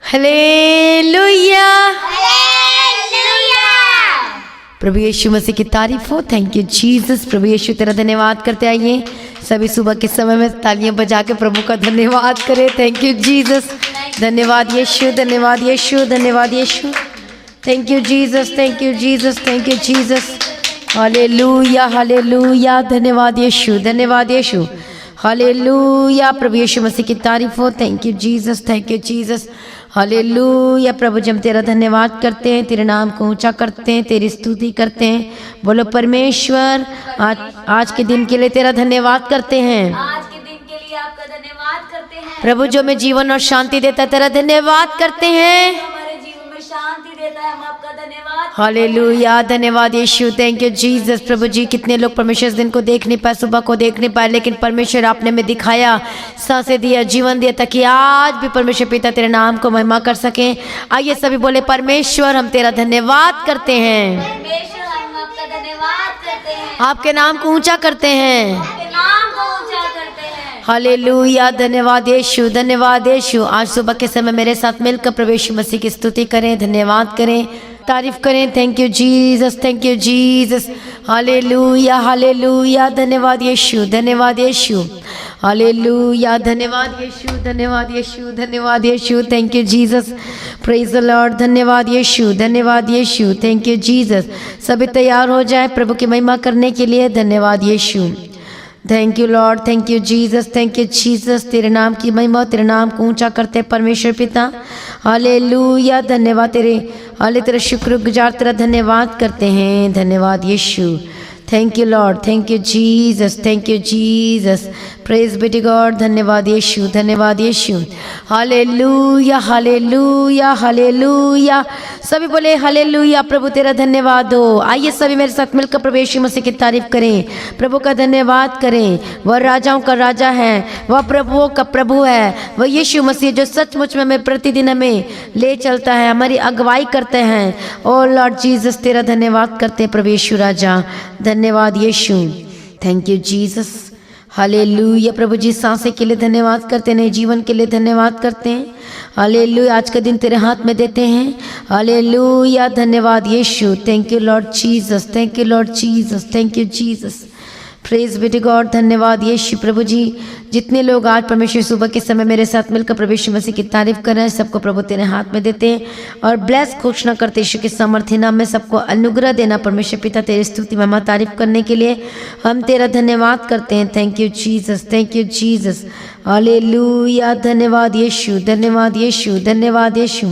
Hallelujah. प्रभु यीशु मसीह की तारीफ हो। Thank you Jesus. प्रभु यीशु तेरा धन्यवाद करते आइए सभी सुबह के समय में तालियां बजा के प्रभु का धन्यवाद करें। Thank you Jesus. धन्यवाद यीशु, धन्यवाद यीशु, धन्यवाद Yeshu. Thank you Jesus, thank you Jesus, thank you Jesus. Hallelujah, hallelujah. धन्यवाद यीशु, धन्यवाद यीशु। हालेलुया। प्रभु यीशु मसीह की तारीफ हो। Thank you Jesus, thank you Jesus. Hallelujah. प्रभु जी हम तेरा धन्यवाद करते हैं, तेरे नाम को ऊंचा करते हैं, तेरी स्तुति करते हैं। बोलो परमेश्वर, आज के दिन के लिए तेरा धन्यवाद करते हैं। आज के दिन के लिए आपका धन्यवाद करते हैं। प्रभु जो में जीवन और शांति देता है तेरा धन्यवाद करते हैं। हमारे जीवन में शांति देता है, हम आपका धन्यवाद। हालेलुया। धन्यवाद यीशु। Thank you Jesus. प्रभु जी कितने लोग परमेश्वर इस दिन को देख नहीं पाए, सुबह को देख नहीं पाए, लेकिन परमेश्वर आपने में दिखाया, सांसें दिया, जीवन दिया, ताकि आज भी परमेश्वर पिता तेरे नाम को महिमा कर सकें। आइए सभी बोले परमेश्वर हम तेरा धन्यवाद करते हैं, परमेश्वर हम आपका धन्यवाद करते हैं, आपके नाम को ऊंचा करते हैं। आपके नाम को ऊंचा करते हैं। हालेलुया। धन्यवाद यीशु, धन्यवाद यीशु। आज सुबह के समय मेरे साथ मिलकर प्रभु यीशु मसीह की स्तुति करें, धन्यवाद करें, तारीफ करें। Thank you Jesus, thank you Jesus. Hallelujah, hallelujah. धन्यवाद यीशु, धन्यवाद यीशु। हालेलुया। धन्यवाद यीशु, धन्यवाद यीशु, धन्यवाद Yeshu. Thank you Jesus. Praise the Lord. धन्यवाद यीशु, धन्यवाद यीशु। Thank you Jesus. सभी तैयार हो जाए प्रभु की महिमा करने के लिए। धन्यवाद Yeshu. Thank you Lord, thank you Jesus, thank you Jesus. तेरे नाम की महिमा, तेरे नाम को ऊंचा करते परमेश्वर पिता। हालेलुया। धन्यवाद तेरे, हाले तेरा शुक्रगुजार, तेरा धन्यवाद करते हैं। धन्यवाद Yeshu. Thank you Lord, thank you Jesus, thank you Jesus. Praise be to God. धन्यवाद यीशु, धन्यवाद यीशु। Hallelujah, hallelujah, hallelujah. सभी बोले हालेलुया। प्रभु तेरा धन्यवाद हो। आइए सभी मेरे साथ मिलकर प्रभु यीशु मसीह की तारीफ करें, प्रभु का धन्यवाद करें। वह राजाओं का राजा है, वह प्रभुओं का प्रभु है, वह यीशु मसीह जो सचमुच में हमें प्रतिदिन हमें ले चलता है, हमारी अगुवाई करते हैं। ओ लॉर्ड जीसस तेरा धन्यवाद करते हैं प्रभु यीशु राजा। धन्यवाद Yeshu. Thank you Jesus. Hallelujah. प्रभु जी सांसें के लिए धन्यवाद करते हैं, नए जीवन के लिए धन्यवाद करते हैं। हालेलुया। आज का दिन तेरे हाथ में देते हैं। हालेलुया। धन्यवाद Yeshu. Thank you Lord Jesus, thank you Lord Jesus, thank you Jesus. Praise be to God. धन्यवाद यीशु। प्रभु जी जितने लोग आज परमेश्वर सुबह के समय मेरे साथ मिलकर प्रभु यीशु मसीह की तारीफ कर रहे हैं, सबको प्रभु तेरे हाथ में देते हैं और ब्लेस घोषणा करते यीशु के सामर्थ्य नाम में सबको अनुग्रह देना। परमेश्वर पिता तेरी स्तुति महिमा तारीफ करने के लिए हम तेरा धन्यवाद करते हैं। Thank you Jesus, thank you Jesus. Hallelujah. धन्यवाद यीशु, धन्यवाद यीशु, धन्यवाद यीशु।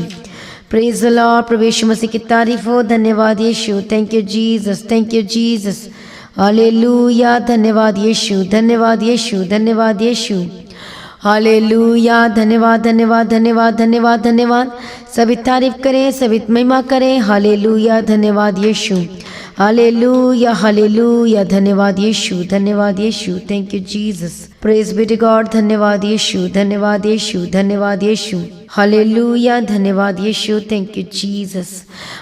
Praise the Lord. प्रभु यीशु मसीह की तारीफ हो। धन्यवाद Yeshu. Thank you Jesus, thank you Jesus. Hallelujah. धन्यवाद यीशु, धन्यवाद यीशु, धन्यवाद यीशु। हालेलुया। धन्यवाद, धन्यवाद, धन्यवाद, धन्यवाद, धन्यवाद। सभी तारीफ करें, सभी महिमा करें। हालेलुया। धन्यवाद यीशु। Hallelujah, hallelujah. धन्यवाद यीशु, धन्यवाद Yeshu. Thank you Jesus. Praise be to God. धन्यवाद यीशु, धन्यवाद यीशु, धन्यवाद यीशु। हालेलुया। धन्यवाद Yeshu. Thank you Jesus.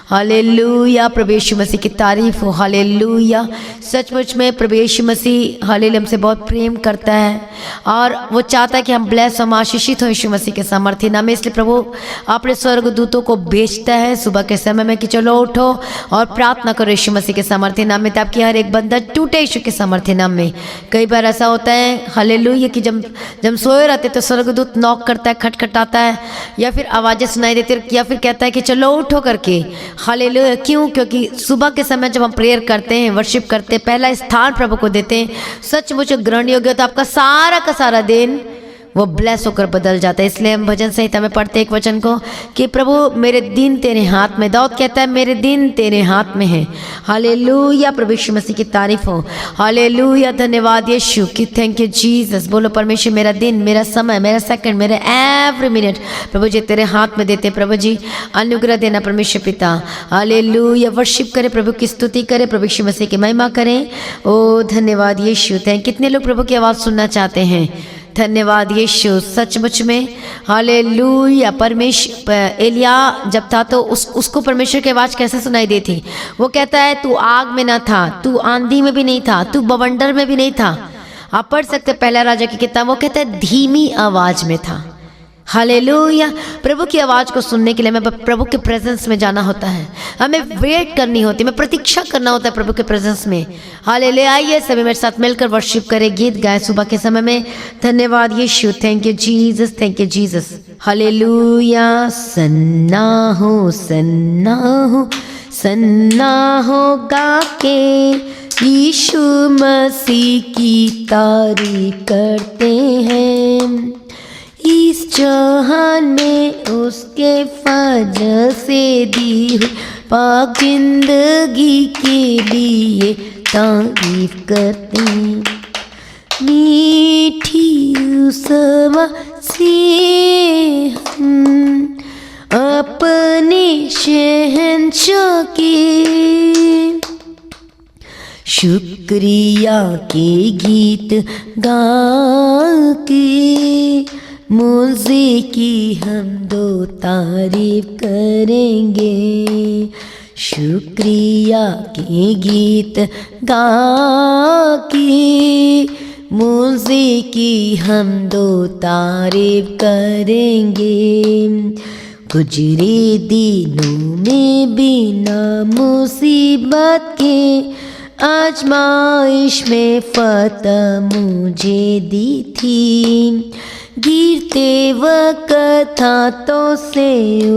Hallelujah. प्रभु यीशु मसीह की तारीफ हो। हालेलुया। सचमुच में प्रभु यीशु मसीह हालेलुया हमसे बहुत प्रेम करता है और वो चाहता है कि हम ब्लेस हम आशीषित हो यीशु मसीह के सामर्थ्य नाम में। इसलिए प्रभु अपने स्वर्गदूतों को भेजता है सुबह के समय में कि चलो उठो और प्रार्थना करो यीशु मसीह के सामर्थ्य नाम में, ताकि हर एक बंदा टूटे यीशु के सामर्थ्य नाम में। कई बार ऐसा होता है हालेलुया कि जब सोए रहते तो स्वर्गदूत नॉक करता है, खटखटाता है, या फिर आवाज़ें सुनाई देती, या फिर कहता है कि चलो उठो करके। हालेलुया। क्यों? क्योंकि सुबह के समय जब हम प्रेयर करते हैं, वर्शिप करते हैं, पहला स्थान प्रभु को देते हैं, सचमुच ग्रहण योग्य, तो आपका सारा का सारा दिन वो ब्लेस होकर बदल जाता है। इसलिए हम भजन संहिता में पढ़ते एक वचन को कि प्रभु मेरे दिन तेरे हाथ में। दाऊद कहता है मेरे दिन तेरे हाथ में है। हालेलुया। प्रभु यीशु मसीह की तारीफ हो। हालेलुया। धन्यवाद यीशु की। Thank you Jesus. बोलो परमेश्वर मेरा दिन, मेरा समय, मेरा सेकंड, मेरा एवरी मिनट प्रभु जी तेरे हाथ में देते। प्रभु जी अनुग्रह देना परमेश्वर पिता। हालेलुया। वर्शिप करें, प्रभु की स्तुति करें, प्रभु यीशु मसीह की महिमा करें। ओ धन्यवाद यीशु। थैंक। कितने लोग प्रभु की आवाज़ सुनना चाहते हैं? धन्यवाद यीशु। सचमुच में हालेलुया। परमेश्वर एलिया जब था तो उसको परमेश्वर की आवाज़ कैसे सुनाई दी थी? वो कहता है तू आग में ना था, तू आंधी में भी नहीं था, तू बवंडर में भी नहीं था। आप पढ़ सकते पहला राजा की किताब। वो कहता है धीमी आवाज़ में था। हालेलुया। प्रभु की आवाज़ को सुनने के लिए हमें प्रभु के प्रेजेंस में जाना होता है, हमें वेट करनी होती है, हमें प्रतीक्षा करना होता है प्रभु के प्रेजेंस में। हालेलुया। आइए सभी मेरे साथ मिलकर वर्शिप करें, गीत गाए सुबह के समय में। धन्यवाद Yeshu, thank you Jesus, thank you Jesus. Hallelujah. सन्ना हो सन्ना हो सन्ना हो गा के यीशु मसीह की तारीफ करते हैं। इस जहान में उसके फजल से दी हुई पाक जिंदगी के लिए तारीफ करते हैं। मीठी उस से हम अपने शहंशाह के शुक्रिया के गीत गा के मुझे की हम दो तारीफ करेंगे। शुक्रिया के गीत गा के मुझे की हम दो तारीफ करेंगे। गुजरे दिनों में बिना मुसीबत के आजमाइश में फतह मुझे दी थी। गिरते वक्त हाथों से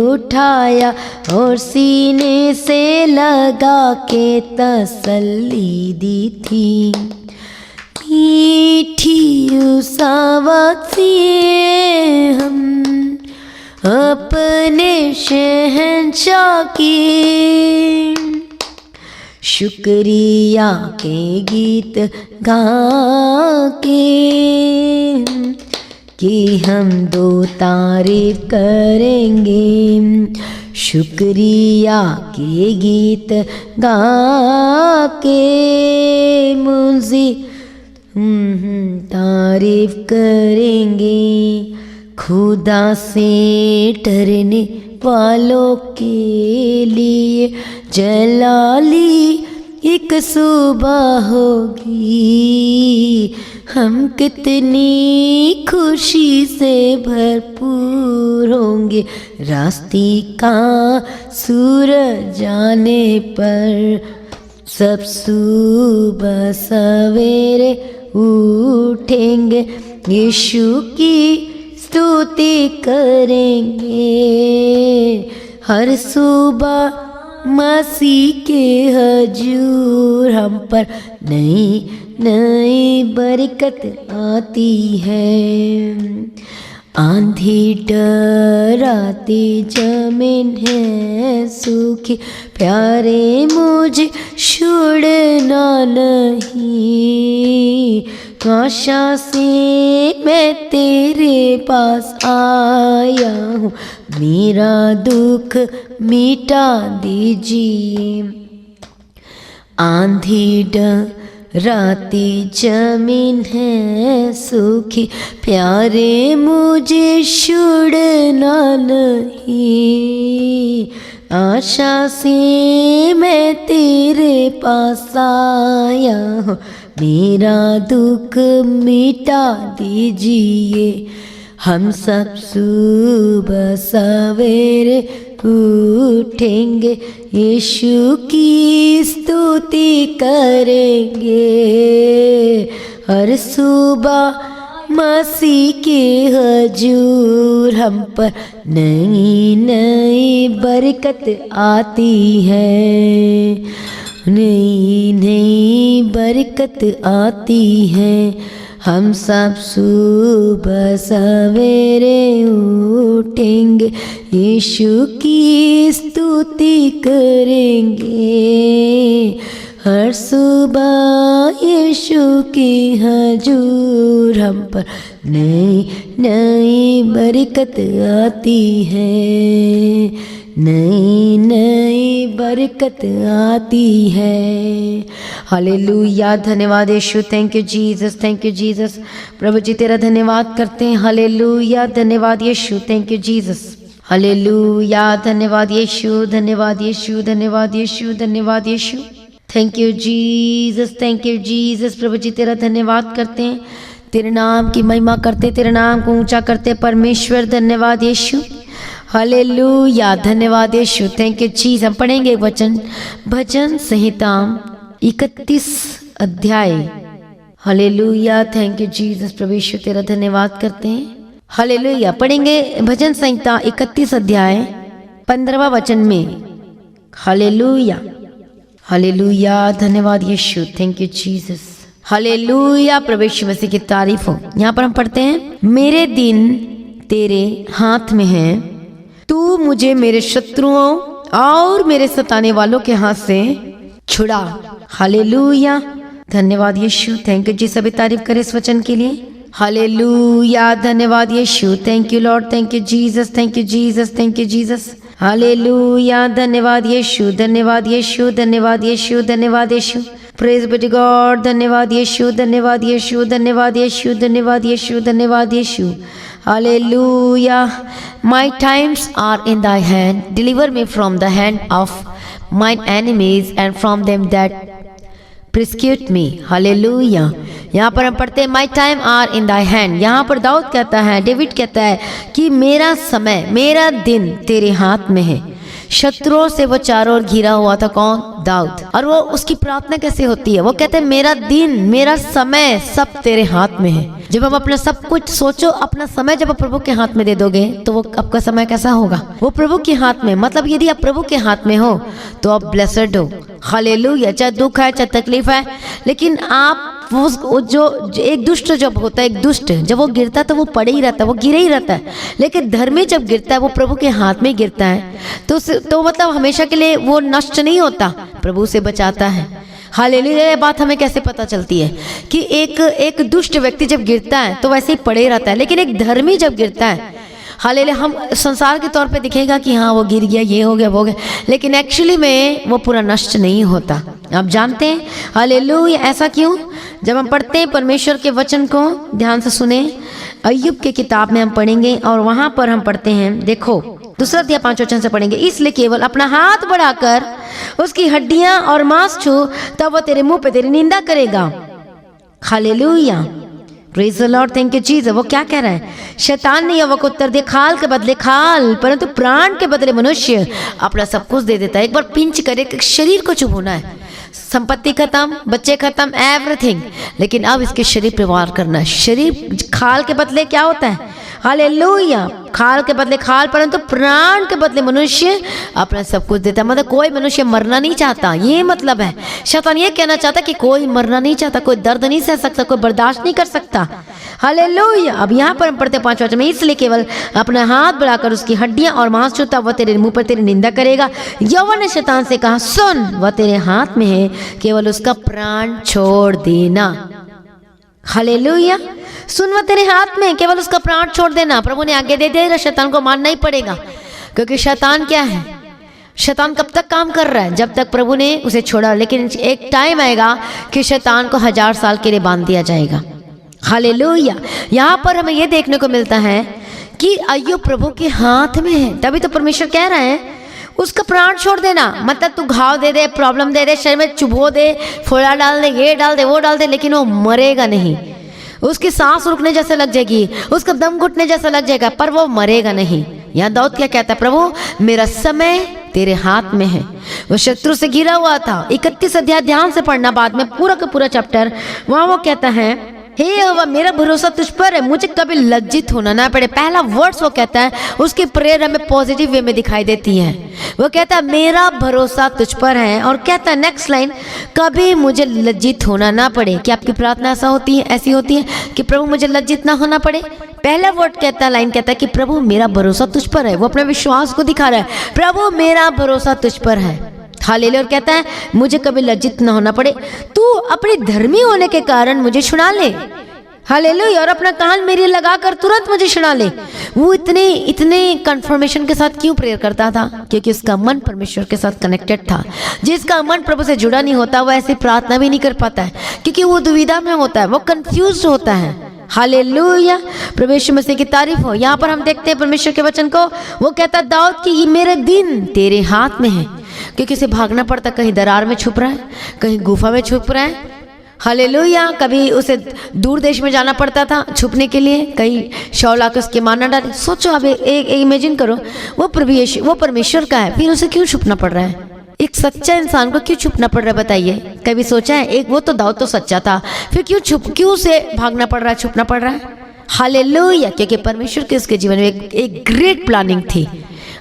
उठाया और सीने से लगा के तसल्ली दी थी। मीठी उस आवाज़ से हम अपने शहंशाह की शुक्रिया के गीत गा कि हम दो तारीफ करेंगे। शुक्रिया के गीत गा के मुझे तारीफ करेंगे। खुदा से डरने वालों के लिए जलाली एक सुबह होगी। हम कितनी खुशी से भरपूर होंगे। रास्ते का सूरज जाने पर सब सुबह सवेरे उठेंगे, यीशु की स्तुति करेंगे। हर सुबह मसीह के हजूर हम पर नई नई बरकत आती है। आंधी डराती जमीन है सूखी, प्यारे मुझे छोड़ना नहीं। आशा से मैं तेरे पास आया हूँ, मेरा दुख मिटा दीजिए। आंधी डराती जमीन है सूखी, प्यारे मुझे छोड़ना नहीं। आशा से मैं तेरे पास आया हूँ, मेरा दुख मिटा दीजिए। हम सब सुबह सवेरे उठेंगे, यीशु की स्तुति करेंगे। हर सुबह मसीह के हजूर हम पर नई नई बरकत आती है, नई नई बरकत आती है। हम सब सुबह सवेरे उठेंगे, यीशु की स्तुति करेंगे। हर सुबह यीशु की हजूर हम पर नई नई बरकत आती है, नई नई बरकत आती है। हालेलुया, धन्यवाद Yeshu, thank you Jesus, thank you Jesus. प्रभु जी तेरा धन्यवाद करते हैं। हालेलुया, धन्यवाद Yeshu, thank you Jesus. Hallelujah, धन्यवाद यीशु, धन्यवाद यीशु, धन्यवाद यीशु, धन्यवाद Yeshu. Thank you Jesus, thank you Jesus. प्रभु जी तेरा धन्यवाद करते हैं। तेरे नाम की महिमा करते, तेरे नाम को ऊंचा करते परमेश्वर। धन्यवाद यीशु, हालेलुया, धन्यवाद यीशु, थैंक यू जीसस। हम पढ़ेंगे एक वचन, भजन संहिता 31 अध्याय। हालेलुया, थैंक यू जीसस, प्रभु यीशु तेरा धन्यवाद करते हैं। हालेलुया, पढ़ेंगे भजन संहिता 31 अध्याय 15वां वचन में। हालेलुया, हालेलुया, धन्यवाद Yeshu, thank you Jesus. Hallelujah, प्रभु यीशु मसीह की तारीफ हो। यहाँ पर हम पढ़ते हैं, मेरे दिन तेरे हाथ में हैं, तू मुझे मेरे शत्रुओं और मेरे सताने वालों के हाथ से छुड़ा। हालेलुया, धन्यवाद यीशु, थैंक यू जी। सभी तारीफ करें इस वचन के लिए। हालेलुया, धन्यवाद Yeshu, thank you Lord, thank you Jesus, thank you Jesus, thank you Jesus. Hallelujah, धन्यवाद यीशु, धन्यवाद यीशु, धन्यवाद यीशु, धन्यवाद Yeshu. Praise be to God, धन्यवाद यीशु, धन्यवाद यीशु, धन्यवाद यीशु, धन्यवाद यीशु, धन्यवाद Yeshu. Hallelujah, my times are in thy hand, deliver me from the hand of mine enemies and from them that persecute me। Hallelujah, यहाँ पर हम पढ़ते हैं, my time are in thy hand। यहाँ पर दाऊद कहता है, डेविड कहता है कि मेरा समय, मेरा दिन तेरे हाथ में है। शत्रुओं से वो चारों ओर घिरा हुआ था, कौन? दाऊद। और वो उसकी प्रार्थना कैसे होती है? वो कहते हैं मेरा दिन, मेरा समय सब तेरे हाथ में है। जब हम अपना सब कुछ, सोचो अपना समय जब आप प्रभु के हाथ में दे दोगे तो वो आपका समय कैसा होगा? वो प्रभु के हाथ में, मतलब यदि आप प्रभु के हाथ में हो तो आप ब्लेसड हो। हालेलुया, चाहे दुख है, चाहे तकलीफ है, लेकिन आप वो जो एक दुष्ट जब होता है, एक दुष्ट जब वो गिरता है तो वो पड़े ही रहता है, वो गिरे ही रहता है। लेकिन धर्मी जब गिरता है वो प्रभु के हाथ में गिरता है तो मतलब हमेशा के लिए वो नष्ट नहीं होता, प्रभु से बचाता है। हालेलुया, ये बात हमें कैसे पता चलती है कि एक दुष्ट व्यक्ति जब गिरता है तो वैसे ही पड़े रहता है, लेकिन एक धर्मी जब गिरता है, हालेलुया, हम संसार के तौर पे दिखेगा कि हाँ वो गिर गया, ये हो गया, वो हो गया, लेकिन एक्चुअली में वो पूरा नष्ट नहीं होता। आप जानते हैं हालेलुया, ऐसा क्यों? जब हम पढ़ते हैं परमेश्वर के वचन को, ध्यान से सुने, अय्यूब के किताब में हम पढ़ेंगे और वहां पर हम पढ़ते हैं, देखो 2 अध्याय 5 वचन से पढ़ेंगे, इसलिए केवल अपना हाथ बढ़ाकर उसकी हड्डियां और मांस छू, तब वो तेरे मुंह पे तेरी निंदा करेगा। Hallelujah, praise the Lord, thank you Jesus. वो क्या कह रहा है? शैतान ने यहोवा को उत्तर दिया, खाल के बदले खाल, परंतु प्राण के बदले मनुष्य अपना सब कुछ दे देता है। एक बार पिंच करे, शरीर को चुभोना है, संपत्ति खत्म, बच्चे खत्म, एवरीथिंग, लेकिन अब इसके शरीर पे वार करना है। शरीर खाल के बदले क्या होता है? हालेलुया, खाल के बदले खाल, परंतु प्राण के बदले मनुष्य अपना सब कुछ देता है। मतलब कोई मनुष्य मरना नहीं चाहता, ये मतलब है। शैतान ये कहना चाहता कि कोई मरना नहीं चाहता, कोई दर्द नहीं सह सकता, कोई बर्दाश्त नहीं कर सकता। हालेलुया, अब यहाँ पर हम पढ़ते हैं 5 वचन में, इसलिए केवल अपना हाथ बढ़ाकर उसकी हड्डियां और मांस छूता, वह तेरे मुंह पर तेरी निंदा करेगा। यहोवा ने शैतान से कहा, सुन, वह तेरे हाथ में है, केवल उसका प्राण छोड़ देना। हालेलुया, सुन, वह तेरे हाथ में, केवल उसका प्राण छोड़ देना। प्रभु ने आगे दे दिया, शैतान को मारना ही पड़ेगा, क्योंकि शैतान क्या है? शैतान कब तक काम कर रहा है? जब तक प्रभु ने उसे छोड़ा, लेकिन एक टाइम आएगा कि शैतान को 1000 साल के लिए बांध दिया जाएगा। हालेलुया, यहाँ पर हमें यह देखने को मिलता है कि अय्यूब प्रभु के हाथ में है, तभी तो परमेश्वर कह रहा है उसका प्राण छोड़ देना। मतलब तू घाव दे दे, प्रॉब्लम दे दे, शरीर में चुभो दे, फोड़ा डाल दे, ये डाल दे, वो डाल दे, लेकिन वो मरेगा नहीं। उसकी सांस रुकने जैसे लग जाएगी, उसका दम घुटने जैसा लग जाएगा, पर वो मरेगा नहीं। यहाँ दाऊद क्या कहता है? प्रभु मेरा समय तेरे हाथ में है। वो शत्रु से घिरा हुआ था। 31 अध्याय ध्यान से पढ़ना, बाद में पूरा का पूरा चैप्टर। वहाँ वो कहता है, हे यहोवा मेरा भरोसा तुझ पर है, मुझे कभी लज्जित होना ना पड़े। पहला वर्ड्स वो कहता है, उसकी प्रेयर हमें पॉजिटिव वे में दिखाई देती है। वो कहता है मेरा भरोसा तुझ पर है, और कहता है नेक्स्ट लाइन, कभी मुझे लज्जित होना ना पड़े। कि आपकी प्रार्थना ऐसा होती है, ऐसी होती है कि प्रभु मुझे लज्जित ना होना पड़े। पहला वर्ड कहता है, लाइन कहता है कि प्रभु मेरा भरोसा तुझ पर है। वो अपने विश्वास को दिखा रहा है, प्रभु मेरा भरोसा तुझ पर है। हालेलुया, और कहता है मुझे कभी लज्जित न होना पड़े, तू अपने धर्मी होने के कारण मुझे छुड़ा ले। हालेलुया, और अपना कान मेरे लगाकर तुरंत मुझे छुड़ा ले। वो इतने कंफर्मेशन के साथ क्यों प्रेयर करता था? क्योंकि उसका मन परमेश्वर के साथ कनेक्टेड था। जिसका मन प्रभु से जुड़ा नहीं होता वो ऐसी प्रार्थना भी नहीं कर पाता है, क्योंकि वो दुविधा में होता है, वो कंफ्यूज होता है। हालेलुया, प्रभु यीशु मसीह की तारीफ हो। यहाँ पर हम देखते हैं परमेश्वर के वचन को। वो कहता दाऊद कि ये मेरे दिन तेरे हाथ में है, क्योंकि उसे भागना पड़ता, कहीं दरार में छुप रहा है, कहीं गुफा में छुप रहा है। हालेलुया। कभी उसे दूर देश में जाना पड़ता था छुपने के लिए, कहीं शौल आकर उसके मारना डाले। सोचो अब एक इमेजिन करो, वो परमेश्वर का है, फिर उसे क्यों छुपना पड़ रहा है? एक सच्चा इंसान को क्यों छुपना पड़ रहा है बताइए? कभी सोचा है? एक वो तो दाऊद तो सच्चा था, फिर क्यों उसे भागना पड़ रहा है, छुपना पड़ रहा है? हालेलुया। क्योंकि परमेश्वर के उसके जीवन में एक ग्रेट प्लानिंग थी।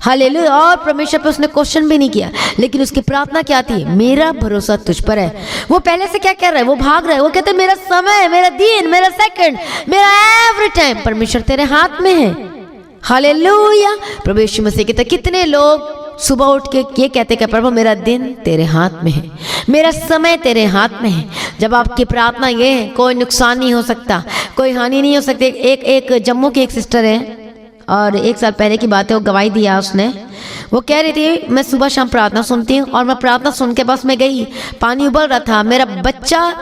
हालेलुया। और परमेश्वर पे उसने क्वेश्चन भी नहीं किया, लेकिन उसकी प्रार्थना क्या थी? मेरा भरोसा तुझ पर है। वो पहले से क्या कह रहा है? वो भाग रहा है, वो कहते हैं मेरा समय, मेरा दिन, मेरा सेकंड, मेरा एवरी टाइम परमेश्वर तेरे हाथ में है। हालेलुया। प्रभु यीशु मसीह कहते, कितने लोग सुबह उठ के ये कहते कि प्रभु मेरा दिन तेरे हाथ में है, मेरा समय तेरे हाथ में है। जब आपकी प्रार्थना ये है, कोई नुकसान नहीं हो सकता, कोई हानि नहीं हो सकती। एक जम्मू की एक सिस्टर है, और 1 साल पहले की बात है, वो गवाही दिया उसने। वो कह रही थी मैं सुबह शाम प्रार्थना सुनती हूँ, और मैं प्रार्थना सुन के बस मैं गई, पानी उबल रहा था, मेरा बच्चा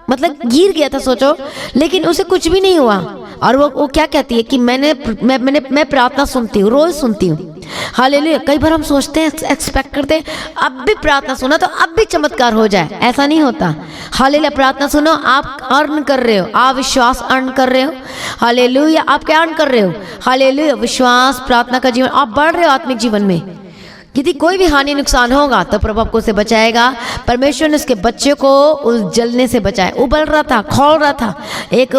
मतलब गिर गया था सोचो, लेकिन उसे कुछ भी नहीं हुआ। और वो क्या कहती है कि मैं प्रार्थना सुनती हूँ, रोज सुनती हूँ। हालेलुया। कई बार हम सोचते हैं, एक्सपेक्ट करते हैं अब भी प्रार्थना सुना तो अब भी चमत्कार हो जाए, ऐसा नहीं होता। हालेलुया। प्रार्थना सुनो, आप अर्न कर रहे हो, आप विश्वास अर्न कर रहे हो। हालेलुया। आप क्या अर्न कर रहे हो? हालेलुया। विश्वास, प्रार्थना का जीवन, आप बढ़ रहे हो आत्मिक जीवन में। यदि कोई भी हानि नुकसान होगा तो प्रभु आपको उसे बचाएगा। परमेश्वर ने उसके बच्चे को उस जलने से बचाया। उबल रहा था, खौल रहा था, एक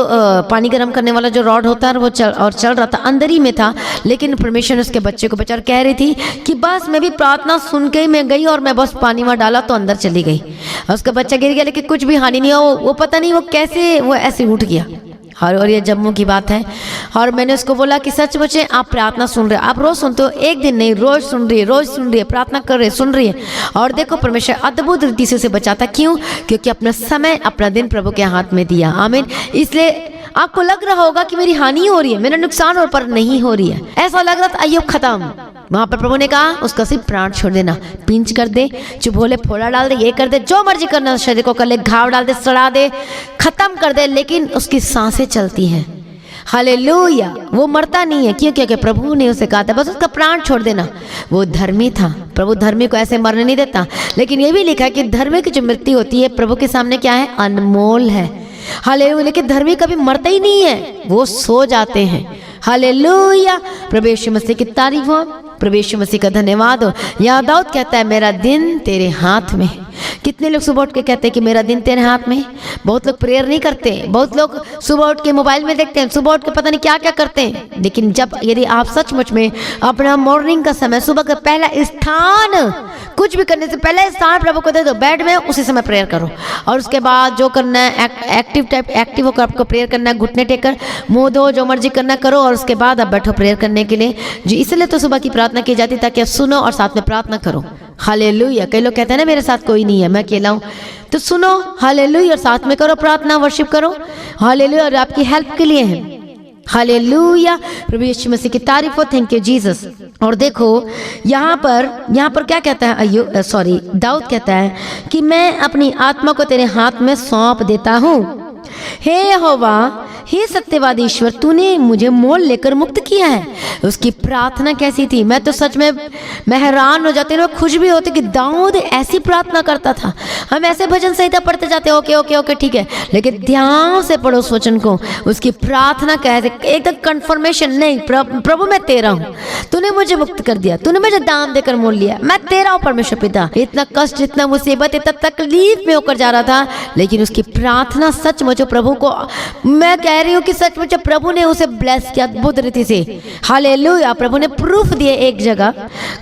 पानी गर्म करने वाला जो रॉड होता है वो चल रहा था, अंदर ही में था, लेकिन परमेश्वर ने उसके बच्चे को बचा। कह रही थी कि बस मैं भी प्रार्थना सुन के ही मैं गई, और मैं बस पानी में डाला तो अंदर चली गई, और उसका बच्चा गिर गया, लेकिन कुछ भी हानि नहीं हो। वो पता नहीं वो कैसे वो ऐसे उठ गया। और ये जम्मू की बात है। और मैंने उसको बोला कि सच बच्चे आप प्रार्थना सुन रहे, आप रोज सुनते हो, एक दिन नहीं, रोज सुन रही है, प्रार्थना कर रही है, सुन रही है, और देखो परमेश्वर अद्भुत रीति से उसे बचाता। क्यों? क्योंकि अपना समय, अपना दिन प्रभु के हाथ में दिया। आमीन। इसलिए आपको लग रहा होगा कि मेरी हानि हो रही है, मेरा नुकसान हो, पर नहीं हो रही है। ऐसा लग रहा था अय्यूब खत्म, वहां पर प्रभु ने कहा उसका सिर्फ प्राण छोड़ देना, पिंच कर दे, चुभोले फोड़ा डाल दे, ये कर दे, जो मर्जी करना, शरीर को कर ले, घाव डाल दे, सड़ा दे, खत्म कर दे, लेकिन उसकी सांसें चलती हैं। हालेलुया। वो मरता नहीं है। क्यों? क्योंकि प्रभु ने उसे कहा था बस उसका प्राण छोड़ देना। वो धर्मी था, प्रभु धर्मी को ऐसे मरने नहीं देता। लेकिन ये भी लिखा है कि धर्मी की जो मृत्यु होती है प्रभु के सामने क्या है? अनमोल है। हालेलुया। लेकिन धर्मी कभी मरता ही नहीं है, वो सो जाते हैं। हालेलुया। प्रभु यीशु मसीह की तारीफ हो, प्रभु यीशु मसीह का धन्यवाद हो। यहाँ दाऊद कहता है मेरा दिन तेरे हाथ में है। कितने लोग सुबह उठ के कहते हैं कि मेरा दिन तेरे हाथ में। बहुत लोग प्रेयर नहीं करते, बहुत लोग सुबह उठ के मोबाइल में देखते हैं, सुबह उठ के पता नहीं क्या क्या करते हैं। लेकिन जब यदि आप सचमुच में अपना मॉर्निंग का समय, सुबह का पहला स्थान, कुछ भी करने से पहले स्थान प्रभु को दे दो, बेड में उसी समय प्रेयर करो, और उसके बाद जो करना है एक्टिव होकर आपको प्रेयर करना है, घुटने टेकर, मुंह धो, जो मर्जी करना करो, और उसके बाद आप बैठो प्रेयर करने के लिए। जी, इसलिए तो सुबह की प्रार्थना की जाती ताकि आप सुनो और साथ में प्रार्थना करो। हालेलुया। कई लोग कहते हैं ना मेरे साथ कोई नहीं है, मैं अकेला हूँ, तो सुनो हालेलुया और साथ में करो प्रार्थना, वर्शिप करो। हालेलुया। और आपकी हेल्प के लिए है। हालेलुया। प्रभु यीशु मसीह की तारीफ हो। Thank you Jesus. और देखो यहाँ पर क्या कहता है दाऊद कहता है कि मैं अपनी आत्मा को तेरे हाथ में सौंप देता हूँ। हे यहोवा, हे सत्यवाद ईश्वर, तूने मुझे मोल लेकर मुक्त किया है। उसकी प्रार्थना कैसी थी? मैं तो सच में मैं हैरान हो जाती हूँ, खुश भी होती कि दाऊद ऐसी प्रार्थना करता था। हम ऐसे भजन संहिता पढ़ते जाते हैं, ओके ओके ओके ठीक है, लेकिन ध्यान से पढ़ो उस वचन को। उसकी प्रार्थना कैसे, एकदम कंफर्मेशन, नहीं प्रभु मैं तेरा हूँ, तूने मुझे मुक्त कर दिया, तूने मुझे दान देकर मोल लिया, मैं तेरा हूँ परमेश्वर पिता। इतना कष्ट, इतना मुसीबत, इतना तकलीफ में होकर जा रहा था, लेकिन उसकी प्रार्थना सचमुच प्रभु को, मैं कह रही हूँ कि सचमुच प्रभु ने उसे ब्लेस किया अद्भुत रीति से। हालेलुया। प्रभु ने प्रूफ दिए एक जगह,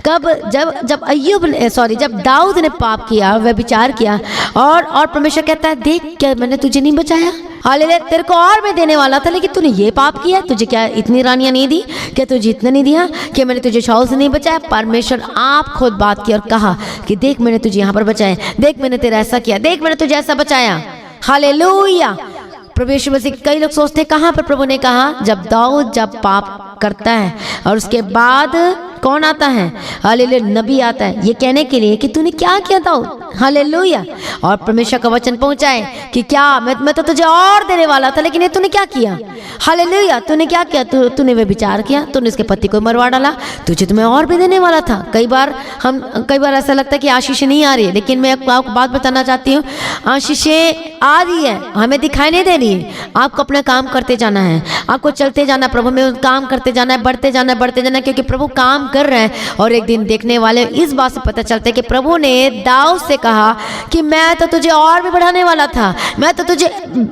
कब जब दाऊद ने पाप किया, व्यभिचार किया, और परमेश्वर कहता है देख क्या मैंने तुझे नहीं बचाया। हालेलुया। तेरे को और मैं देने वाला था, लेकिन तूने ये पाप किया। तुझे क्या इतनी रानियां नहीं दी? क्या तुझे इतना नहीं दिया? क्या मैंने तुझे शाऊल से नहीं बचाया? परमेश्वर आप खुद बात की और कहा कि देख मैंने तुझे यहाँ पर बचाया, देख मैंने तेरा ऐसा किया, देख मैंने तुझे ऐसा बचाया। हालेलुया। प्रभु यीशु मसीह। कई लोग सोचते हैं कहाँ पर प्रभु ने कहा, जब दाऊद जब पाप करता है और उसके बाद कौन आता है? हालेलुया, नबी आता है ये कहने के लिए कि तूने क्या किया दाऊद, हालेलुया। और परमेश्वर का वचन पहुंचाए कि क्या मैं तो तुझे और देने वाला था, लेकिन ये तूने क्या किया। हालेलुया। तूने क्या किया, तूने वे विचार किया, तूने उसके पति को मरवा डाला, तुझे तो मैं और भी देने वाला था। कई बार ऐसा लगता है कि आशीषें नहीं आ रही है, लेकिन मैं आपको बात बताना चाहती हूँ, आशीषें आ रही है, हमें दिखाई नहीं दे रही है। आपको अपना काम करते जाना है, आपको चलते जाना, प्रभु में काम करते जाना है, बढ़ते जाना है, क्योंकि प्रभु काम कर रहे हैं। और एक दिन देखने वाले इस बात से पता चलता है कि प्रभु ने दाऊद से कहा कि मैं तो तुझे और भी बढ़ाने वाला था, मैं तो तुझे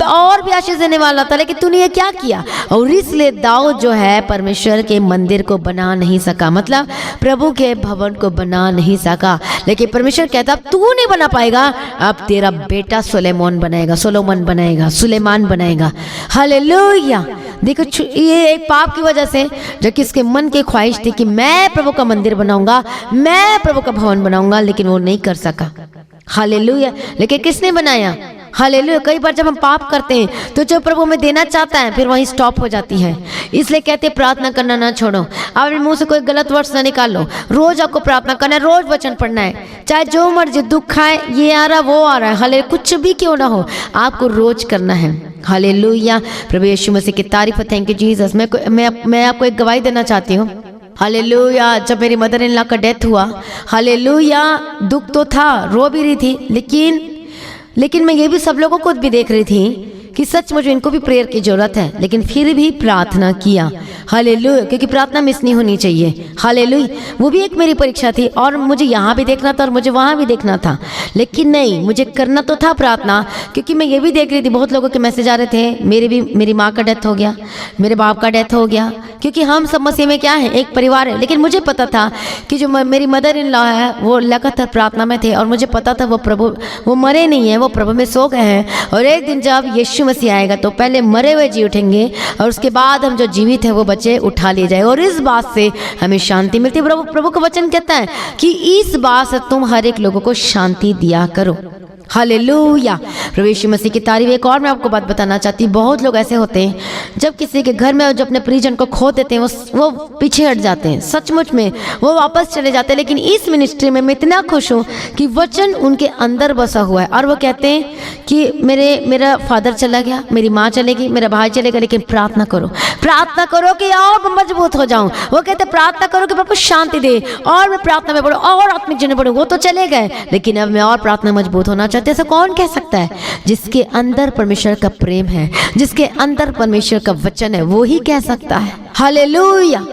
और भी आशीष देने वाला था, लेकिन तूने ये क्या किया। और इसलिए दाऊद जो है परमेश्वर के मंदिर को बना नहीं सका, मतलब प्रभु के भवन को बना नहीं सका। लेकिन परमेश्वर कहता अब तू नहीं बना पाएगा, अब तेरा बेटा सोलोमन बनाएगा, सुलेमान बनाएगा। हालेलुया। देखो ये एक पाप की वजह से, जो कि इसके मन की ख्वाहिश थी कि मैं प्रभु का मंदिर बनाऊंगा, मैं प्रभु का भवन बनाऊंगा, लेकिन वो नहीं कर सका। हालेलुया। लेकिन किसने बनाया। हालेलुया। कई बार जब हम पाप करते हैं तो जो प्रभु में देना चाहता है फिर वहीं स्टॉप हो जाती है। इसलिए कहते प्रार्थना करना ना छोड़ो, अपने मुंह से कोई गलत वर्ड्स ना निकालो। रोज आपको प्रार्थना करना है, रोज वचन पढ़ना है, चाहे जो मर्जी दुख आए, ये आ रहा वो आ रहा है, हाले कुछ भी क्यों ना हो, आपको रोज करना है। हालेलुया। प्रभु यीशु मसीह की तारीफ। Thank you Jesus. मैं आपको एक गवाही देना चाहती हूँ। हालेलुया। जब मेरी मदर इन लॉ का डेथ हुआ, हालेलुया, दुख तो था, रो भी रही थी, लेकिन मैं ये भी सब लोगों को भी देख रही थी कि सचमुच इनको भी प्रेयर की जरूरत है, लेकिन फिर भी प्रार्थना किया। हालेलुया। क्योंकि प्रार्थना मिस नहीं होनी चाहिए। हालेलुया। वो भी एक मेरी परीक्षा थी, और मुझे यहाँ भी देखना था और मुझे वहाँ भी देखना था, लेकिन नहीं, मुझे करना तो था प्रार्थना। क्योंकि मैं ये भी देख रही थी, बहुत लोगों के मैसेज आ रहे थे, मेरी माँ का डेथ हो गया, मेरे बाप का डेथ हो गया, क्योंकि हम सब मसीह में क्या है, एक परिवार है। लेकिन मुझे पता था कि जो मेरी मदर इन लॉ है वो लगातार प्रार्थना में थे, और मुझे पता था वो मरे नहीं हैं, वो प्रभु में सो गए हैं। और एक दिन जब यीशु मसीह आएगा तो पहले मरे हुए जी उठेंगे, और उसके बाद हम जो जीवित है वो बच्चे उठा लिए जाए। और इस बात से हमें शांति मिलती है। प्रभु का वचन कहता है कि इस बात से तुम हर एक लोगों को शांति दिया करो। हालेलुया। प्रभु यीशु मसीह की तारीफ। एक और मैं आपको बात बताना चाहती हूँ, बहुत लोग ऐसे होते हैं जब किसी के घर में जो अपने परिजन को खो देते हैं वो पीछे हट जाते हैं, सचमुच में वो वापस चले जाते हैं। लेकिन इस मिनिस्ट्री में मैं इतना खुश हूँ कि वचन उनके अंदर बसा हुआ है, और वो कहते हैं कि मेरा फादर चला गया, मेरी माँ चलेगी, मेरा भाई चलेगा, लेकिन प्रार्थना करो कि और मजबूत हो जाऊं। वो कहते प्रार्थना करो कि प्रभु शांति दे, और मैं प्रार्थना में बढ़ूं और आत्मिक जीवन में बढ़ूं। वो तो चले गए, लेकिन अब मैं और प्रार्थना मजबूत होना चाहते। ऐसा कौन कह सकता है? जिसके अंदर परमेश्वर का प्रेम है, जिसके अंदर परमेश्वर का वचन है, वो ही कह सकता है। हालेलुया।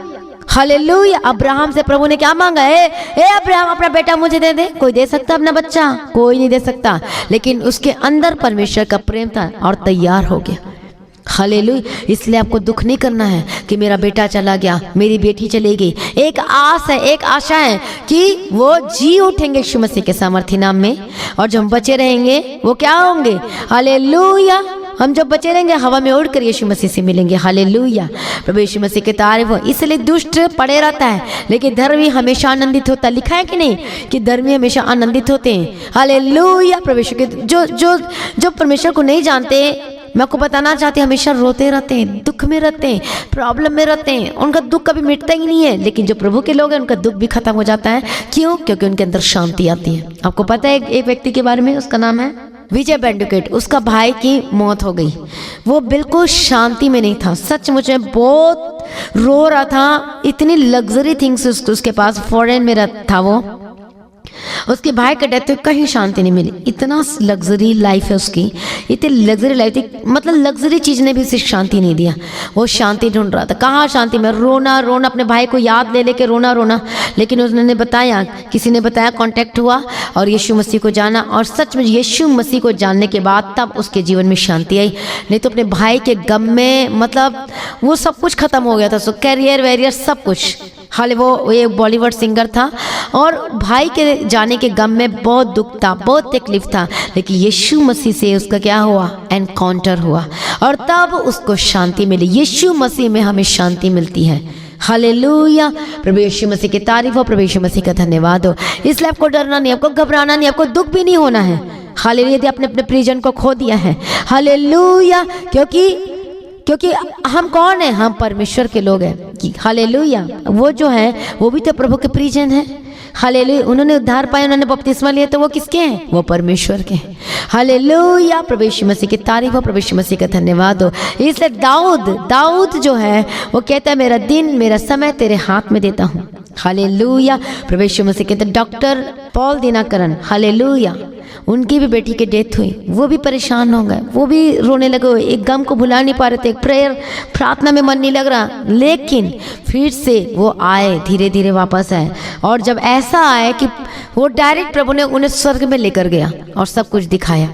हालेलुया। अब्राहम से प्रभु ने क्या मांगा है? अब्राहम अपना बेटा मुझे दे दे। कोई दे सकता अपना बच्चा? कोई नहीं दे सकता, लेकिन उसके अंदर परमेश्वर का प्रेम था और तैयार हो गया। हालेलुया। इसलिए आपको दुख नहीं करना है कि मेरा बेटा चला गया, मेरी बेटी चलेगी। एक आस है, एक आशा है कि वो जी उठेंगे यीशु मसीह के सामर्थी नाम में, और जो हम बचे रहेंगे वो क्या होंगे? हालेलुया। हम जब बचे रहेंगे हवा में उड़कर यीशु मसीह से मिलेंगे। हालेलुया। प्रभु यीशु मसीह की तारीफ हो। इसलिए दुष्ट पड़े रहता है, लेकिन धर्मी हमेशा आनंदित होता है। लिखा है कि नहीं कि धर्मी हमेशा आनंदित होते हैं। हालेलुया। परमेश्वर के जो परमेश्वर को नहीं जानते, मैं आपको बताना चाहती हूँ, हमेशा रोते रहते हैं, दुख में रहते हैं, प्रॉब्लम में रहते हैं, उनका दुख कभी मिटता ही नहीं है। लेकिन जो प्रभु के लोग हैं उनका दुख भी खत्म हो जाता है। क्यों? क्योंकि उनके अंदर शांति आती है। आपको पता है एक व्यक्ति के बारे में, उसका नाम है विजय बेंडुकेट। उसका भाई की मौत हो गई, वो बिल्कुल शांति में नहीं था, सचमुच में बहुत रो रहा था। इतनी लग्जरी थिंग्स उसके पास, फॉरेन में था वो। उसके भाई का डेथ, कहीं शांति नहीं मिली। इतना लग्जरी लाइफ है उसकी, इतनी लग्जरी लाइफ थी, मतलब लग्जरी चीज ने भी उसे शांति नहीं दिया। वो शांति ढूंढ रहा था, कहाँ शांति में? रोना, अपने भाई को याद ले लेके रोना। लेकिन उसने बताया, किसी ने बताया, कांटेक्ट हुआ और यीशु मसीह को जाना, और सच में यीशु मसीह को जानने के बाद तब उसके जीवन में शांति आई। नहीं तो अपने भाई के गम में, मतलब वो सब कुछ खत्म हो गया था, सो कैरियर वैरियर सब कुछ। हाले वो ये बॉलीवुड सिंगर था, और भाई के जाने के गम में बहुत दुख था, बहुत तकलीफ था। लेकिन यीशु मसीह से उसका क्या हुआ? एनकाउंटर हुआ, और तब उसको शांति मिली। यीशु मसीह में हमें शांति मिलती है। हालेलुया। प्रभु यीशु मसीह की तारीफ हो, प्रभु यीशु मसीह का धन्यवाद हो। इसलिए आपको डरना नहीं, आपको घबराना नहीं, आपको दुख भी नहीं होना है। हालेलुया। यदि आपने अपने परिजन को खो दिया है, हालेलुया, क्योंकि हम कौन है? हम परमेश्वर के लोग हैं। की। हालेलुया। वो जो है वो भी तो प्रभु के परिजन है। हालेलुया। उन्होंने उद्धार पाया, उन्होंने बपतिस्मा लिया, तो वो किसके हैं? वो परमेश्वर के हैं। हालेलुया। प्रभु यीशु मसीह की तारीफ हो, प्रभु यीशु मसीह का धन्यवाद हो। इसलिए दाऊद जो है वो कहता है मेरा दिन मेरा समय तेरे हाथ में देता हूँ। हालेलुया। प्रभु यीशु मसीह कहते डॉक्टर पॉल दिनाकरन, हालेलुया, उनकी भी बेटी की डेथ हुई, वो भी परेशान हो गए, वो भी रोने लगे, एक गम को भुला नहीं पा रहे थे, एक प्रेयर प्रार्थना में मन नहीं लग रहा, लेकिन फिर से वो आए, धीरे धीरे वापस आए। और जब ऐसा आए कि वो डायरेक्ट प्रभु ने उन्हें स्वर्ग में लेकर गया और सब कुछ दिखाया।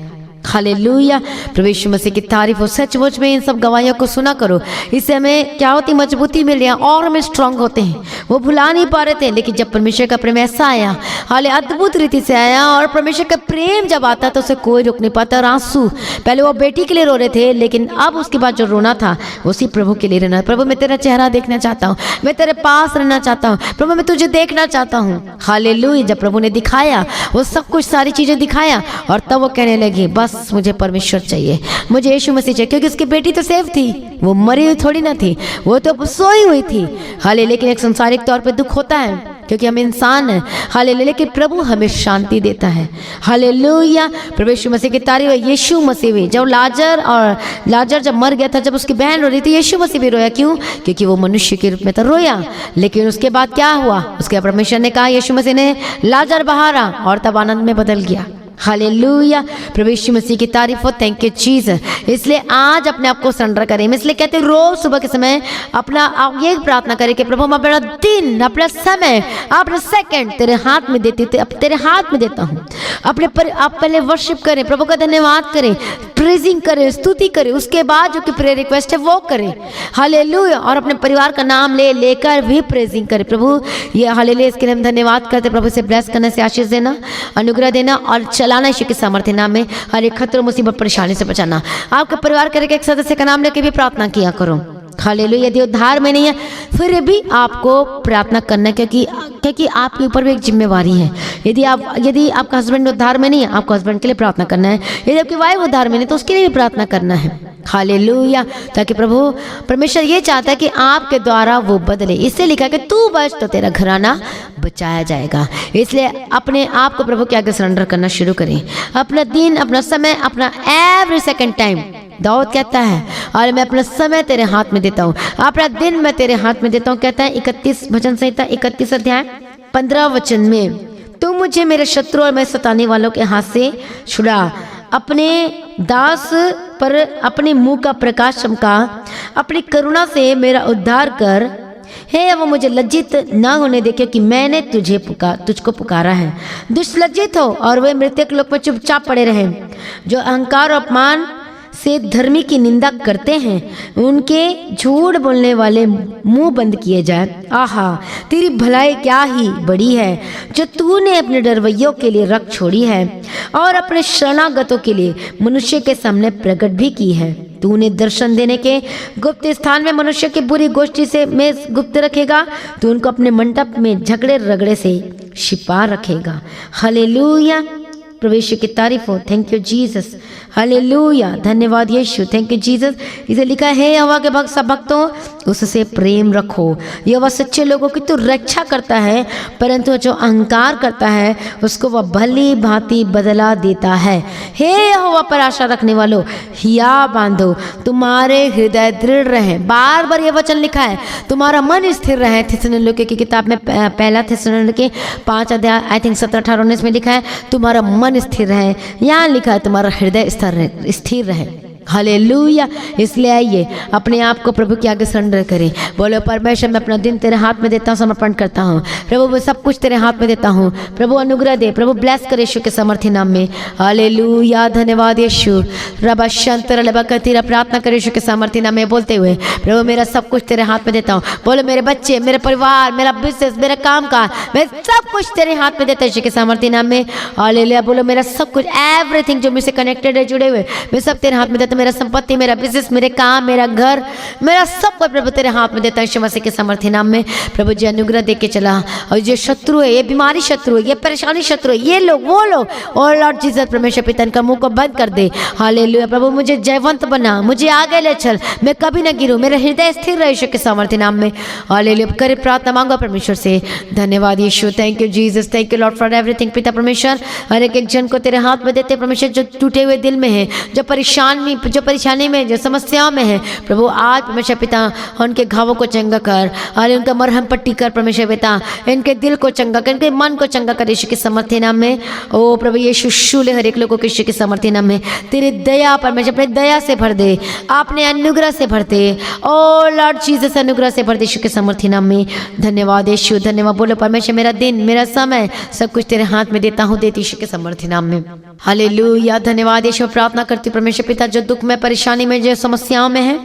हालेलुया। प्रभु यीशु मसीह की तारीफ हो। सचमुच में इन सब गवाहियों को सुना करो, इससे हमें क्या होती, मजबूती मिल रही है और हमें स्ट्रांग होते हैं। वो भुला नहीं पा रहे थे, लेकिन जब परमेश्वर का प्रेम ऐसा आया, हाले अद्भुत रीति से आया, और परमेश्वर का प्रेम जब आता तो उसे कोई रोक नहीं पाता। और आंसू, पहले वो बेटी के लिए रो रहे थे, लेकिन अब उसके बाद जो रोना था उसी प्रभु के लिए रहना। प्रभु मैं तेरा चेहरा देखना चाहता हूँ, मैं तेरे पास रहना चाहता हूँ, प्रभु मैं तुझे देखना चाहता हूँ। हालेलुया। जब प्रभु ने दिखाया वो सब कुछ, सारी चीजें दिखाया, और तब वो कहने लगी बस मुझे परमेश्वर चाहिए, मुझे यीशु मसीह चाहिए, क्योंकि उसकी बेटी तो सेफ थी, वो मरी हुई थोड़ी ना थी, वो तो सोई हुई थी। हाले लेकिन एक सांसारिक तौर पे दुख होता है क्योंकि हम इंसान हैं। हाले लेकिन प्रभु हमें शांति देता है। हालेलुया। प्रभु यीशु मसीह की तारीफ। यीशु मसीह भी जब लाजर जब मर गया था, जब उसकी बहन रो रही थी, यीशु मसीह भी रोया। क्यों? क्योंकि वो मनुष्य के रूप में तो रोया, लेकिन उसके बाद क्या हुआ? उसके परमेश्वर ने कहा, यीशु मसीह ने लाजर बहारा और तब आनंद में बदल गया। हालेलुया। प्रभु यीशु मसीह की तारीफ हो। Thank you Jesus. इसलिए आज अपने आप को सरेंडर करें। इसलिए कहते हैं रोज सुबह के समय अपना आप ये प्रार्थना करें कि प्रभु मैं अपना दिन, अपना समय, अपना सेकंड तेरे हाथ में देती, तेरे हाथ में देता हूँ। आप पहले वर्शिप करें, प्रभु का धन्यवाद करें, प्रेजिंग करें, स्तुति करें, उसके बाद जो कि प्रेयर रिक्वेस्ट है वो करें। हालेलुया। और अपने परिवार का नाम लेकर भी प्रेजिंग करें। प्रभु ये हालेलुया, इसके लिए हम धन्यवाद करते। प्रभु से ब्लेस करने से, आशीष देना, अनुग्रह देना और चलाना यीशु के सामर्थ्य नाम में, हर एक खतरों, मुसीबत, परेशानी से बचाना। आपके परिवार के एक सदस्य का नाम लेके भी प्रार्थना किया करो। हालेलुया। यदि उद्धार में नहीं है फिर भी आपको प्रार्थना करना, क्योंकि आपके ऊपर भी एक जिम्मेवारी है। यदि आपका हस्बैंड उद्धार में नहीं है, आपको हस्बैंड के लिए प्रार्थना करना है। यदि आपकी वाइफ उद्धार में नहीं तो उसके लिए भी प्रार्थना करना है। हालेलुया। ताकि परमेश्वर ये चाहता है कि आपके द्वारा वो बदले। इससे लिखा है कि तू बच तो तेरा घराना बचाया जाएगा। इसलिए अपने आप को प्रभु के आगे सरेंडर करना शुरू करें। अपना दिन, अपना समय, अपना एवरी सेकंड टाइम। दाऊद कहता है और मैं अपना समय तेरे हाथ में देता हूँ, अपना दिन मैं तेरे हाथ में देता हूँ। कहता है 31 भजन संहिता 31 अध्याय 15 वचन में, तू मुझे मेरे शत्रु और मैं सताने वालों के हाथ से छुड़ा, अपने दास पर अपने मुंह का प्रकाश चमका, अपनी करुणा से मेरा उद्धार कर। हे वो मुझे लज्जित ना होने दे, क्योंकि मैंने तुझको पुकारा है। दुष्ट लज्जित हो और वे मृतक लोक में चुपचाप पड़े रहे, जो अहंकार और अपमान से धर्मी की निंदा करते हैं, उनके झूठ बोलने वाले मुंह बंद किए जाए। आहा, तेरी भलाई क्या ही बड़ी है, जो तूने अपने डरवैयों के लिए रख छोड़ी है और अपने शरणागतों के लिए मनुष्य के सामने प्रकट भी की है। तूने दर्शन देने के गुप्त स्थान में मनुष्य की बुरी गोष्ठी से में गुप्त रखेगा, तू उनको अपने मंडप में झगड़े रगड़े से छिपा रखेगा। हालेलुया। प्रभु यीशु की तारीफ हो। Thank you Jesus. हालेलुया। धन्यवाद यीशु। Thank you Jesus. इसे लिखा है, यहोवा के भक्त सब भक्तों उससे प्रेम रखो। यहोवा सच्चे लोगों की तो रक्षा करता है, परंतु जो अहंकार करता है उसको वह भली भांति बदला देता है। हे यहोवा पर आशा रखने वालों, हिया बांधो, तुम्हारे हृदय दृढ़ रहे। बार बार ये वचन लिखा है, तुम्हारा मन स्थिर रहे। थिस्सलुनीके की किताब में पहला थिस्सलुनीके 5 अध्याय आई थिंक 17, 18, 19 में लिखा है तुम्हारा मन स्थिर रहे। यहाँ लिखा है तुम्हारा हृदय स्थिर रहे। हालेलुया। इसलिए आइए अपने आप को प्रभु के आगे सरेंडर करें। बोलो परमेश्वर मैं अपना दिन तेरे हाथ में देता हूँ, समर्पण करता हूँ। प्रभु मैं सब कुछ तेरे हाथ में देता हूँ। प्रभु अनुग्रह दे, प्रभु ब्लेस करे यीशु के समर्थी नाम में। हालेलुया। धन्यवाद यीशु। रबा शंतर लबा कतीरा, प्रार्थना करे यीशु के समर्थी नाम में बोलते हुए, प्रभु मेरा सब कुछ तेरे हाथ में देता हूँ। बोलो मेरे बच्चे, मेरे परिवार, मेरा बिजनेस, मेरा काम काज, मैं सब कुछ तेरे हाथ में देता हूँ यीशु के समर्थी नाम में। हालेलुया। बोलो मेरा सब कुछ, एवरीथिंग जो मुझसे कनेक्टेड है, जुड़े हुए, मैं सब तेरे हाथ में देता पिता, मेरा संपत्ति, मेरा बिजनेस, मेरे काम, मेरा घर, मेरा सब कुछ प्रभु तेरे हाथ में देता है यीशु मसीह के सामर्थ्य नाम में। प्रभु जी अनुग्रह दे के चला, और ये शत्रु है, ये बीमारी शत्रु है, ये परेशानी शत्रु है, ये लोग वो लोग, और लॉर्ड जीसस परमेश्वर पिता इनका मुंह को बंद कर दे। हालेलुया प्रभु, मुझे जयवंत बना, मुझे आगे ले चल, मैं कभी ना गिरूं, मेरा हृदय स्थिर रहे यीशु के सामर्थ्य नाम में। हालेलुया करे प्रार्थना मांगो परमेश्वर से। धन्यवाद Yeshu, thank you Jesus, thank you Lord for everything. पिता परमेश्वर हर एक जन को तेरे हाथ में देते परमेश्वर, जो टूटे हुए दिल में है, जो परेशानी में, जो समस्याओं में है प्रभु, आज परमेश्वर पिता उनके घावों को चंगा कर, और उनका मरहम पट्टी कर परमेश्वर पिता, इनके दिल को चंगा कर, इनके मन को चंगा कर यीशु के सामर्थ्य नाम में। ओ प्रभु यीशु शूले हर एक लोगों के यीशु के सामर्थ्य नाम में। तेरी दया परमेश्वर अपने दया से भर दे, आपने अनुग्रह से भर दे, ओ लॉर्ड जीसस अनुग्रह से भर दे यीशु के सामर्थ्य नाम में। धन्यवाद यीशु, धन्यवाद। बोलो परमेश्वर मेरा दिन, मेरा समय सब कुछ तेरे हाथ में देता हूँ, देती यीशु के सामर्थ्य नाम में। हालेलुया धन्यवाद यीशु। प्रार्थना करती हूँ परमेश्वर पिता, जो दुख में, परेशानी में, जो समस्याओं में है